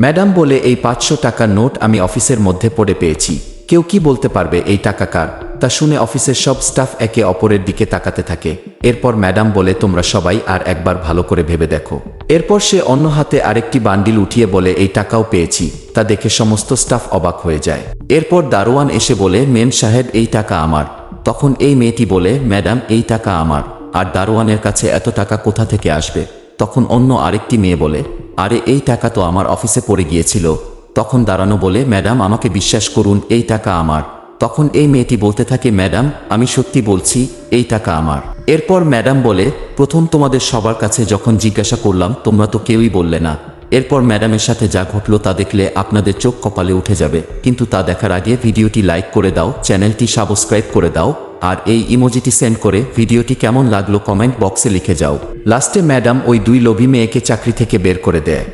Madam বলে, এই 500 টাকার নোট আমি অফিসের মধ্যে পড়ে পেয়েছি, কেউ কি বলতে পারবে এই টাকা কার? তা শুনে অফিসের সব স্টাফ একে অপরের দিকে তাকাতে থাকে। এরপর ম্যাডাম বলে, তোমরা সবাই আর একবার ভালো করে ভেবে দেখো। এরপর সে অন্য হাতে আরেকটি বান্ডিল উঠিয়ে বলে, এই টাকাও পেয়েছি। তা দেখে সমস্ত স্টাফ অবাক হয়ে যায়। এরপর দারোয়ান এসে বলে, মেম সাহেব এই টাকা আমার। তখন এই মেয়েটি বলে, ম্যাডাম এই টাকা আমার। আর দারোয়ানের কাছে এত টাকা কোথা থেকে আসবে? তখন অন্য আরেকটি মেয়ে বলে, আরে এই টাকা তো আমার অফিসে পড়ে গিয়েছিল। তখন দাঁড়ানো বলে, ম্যাডাম আমাকে বিশ্বাস করুন, এই টাকা আমার। তখন এই মেয়েটি বলতে থাকে, ম্যাডাম আমি সত্যি বলছি, এই টাকা আমার। এরপর ম্যাডাম বলে, প্রথম তোমাদের সবার কাছে যখন জিজ্ঞাসা করলাম তোমরা তো কেউই বললে না। এরপর ম্যাডামের সাথে যা ঘটলো তা দেখলে আপনাদের চোখ কপালে উঠে যাবে। কিন্তু তা দেখার আগে ভিডিওটি লাইক করে দাও, চ্যানেলটি সাবস্ক্রাইব করে দাও, আর এই ইমোজিটি সেন্ড করে ভিডিওটি কেমন লাগলো কমেন্ট বক্সে লিখে যাও। লাস্টে ম্যাডাম ওই দুই লোভী মেয়েকে চাকরি থেকে বের করে দেয়।